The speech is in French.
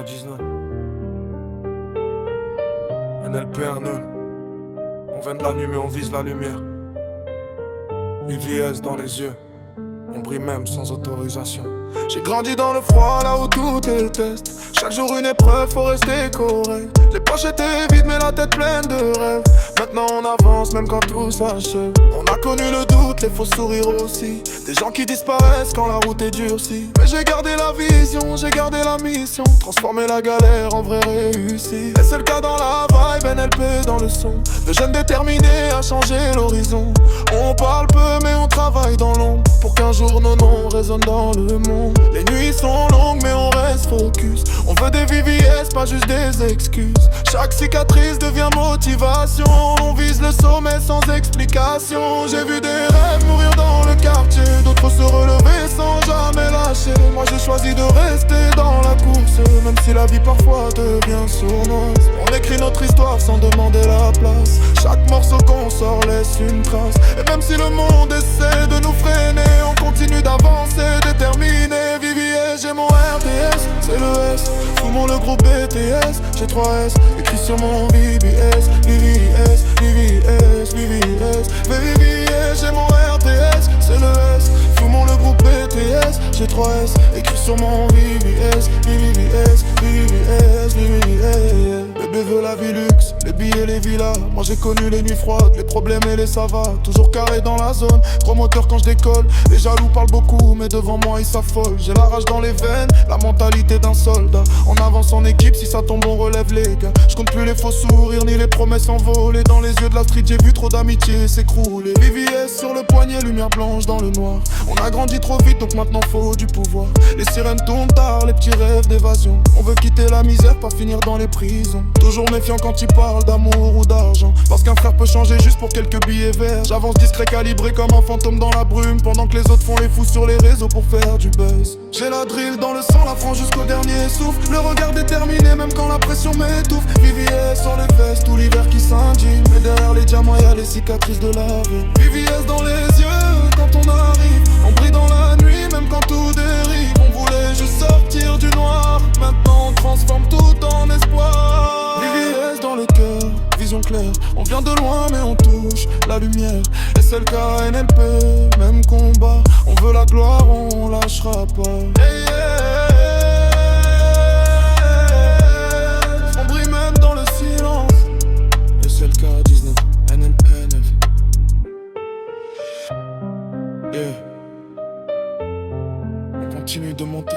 SLK19 NLP Arnold. On vient de la nuit mais on vise la lumière. UVS dans les yeux, on brille même sans autorisation. J'ai grandi dans le froid, là où tout est test. Chaque jour une épreuve, faut rester correct. Les poches étaient vides mais la tête pleine de rêves. Maintenant on avance même quand tout s'achève. On a connu le doute, les faux sourires aussi. Des gens qui disparaissent quand la route est durcie. Mais j'ai gardé la vision, j'ai gardé la mission. Transformer la galère en vrai réussi. Et c'est le cas dans la vibe, NLP dans le son. De jeunes déterminés à changer l'horizon. On parle peu mais on travaille dans l'ombre. Pour qu'un jour nos noms résonnent dans le monde. Les nuits sont longues mais on reste focus. On veut des VVS, pas juste des excuses. Chaque cicatrice devient motivation. On vise le sommet sans explication. J'ai vu des rêves mourir dans le quartier, d'autres se relever sans jamais lâcher. Moi j'ai choisi de rester dans la course, même si la vie parfois devient sournoise. On écrit notre histoire sans demander la place. Chaque morceau qu'on sort laisse une trace. Et même si le monde essaie de nous freiner, on continue d'avancer, déterminé. VVS, j'ai mon RTS, c'est le S. Fous-moi le groupe BTS, j'ai 3S. Écrit sur mon VVS, VVS, VVS, VVS, VVS, j'ai mon RTS, c'est le S. Fous-moi le groupe BTS, j'ai 3S. Écrit sur mon VVS, VVS, VVS, VVS. Bébé veut la vie luxe, les billets, les villas. Moi j'ai connu les nuits froides, les problèmes et les savas. Toujours carré dans la zone, gros moteur quand je décolle. Les jaloux parlent beaucoup, mais devant moi ils s'affolent. J'ai la rage dans les veines, la mentalité d'un soldat. On avance en équipe, si ça tombe on relève les gars. Je compte plus les faux sourires, ni les promesses envolées. Dans les yeux de la street j'ai vu trop d'amitié s'écrouler. VVS sur le poignet, lumière blanche dans le noir. On a grandi trop vite donc maintenant faut du pouvoir. Les sirènes tournent tard, les petits rêves d'évasion. On veut quitter la misère, pas finir dans les prisons. Toujours méfiant quand ils parlent d'amour ou d'argent. Parce qu'un frère peut changer juste pour quelques billets verts. J'avance discret calibré comme un fantôme dans la brume. Pendant que les autres font les fous sur les réseaux pour faire du buzz. J'ai la drill dans le sang, la frange jusqu'au dernier souffle. Le regard déterminé même quand la pression m'étouffe. VVS sur les fesses, tout l'hiver qui s'indigne. Mais derrière les diamants y'a les cicatrices de la vie. VVS dans les yeux quand on arrive. On brille dans la nuit même quand tout dérive. On voulait juste sortir du noir. Maintenant on transforme tout en espoir. VVS dans le cœur, vision claire. On vient de loin mais on touche la lumière. SLK, NLP, même combat. On veut la gloire, on lâchera pas. Hey, on brille même dans le silence. SLK19, NLP, yeah. On continue de monter.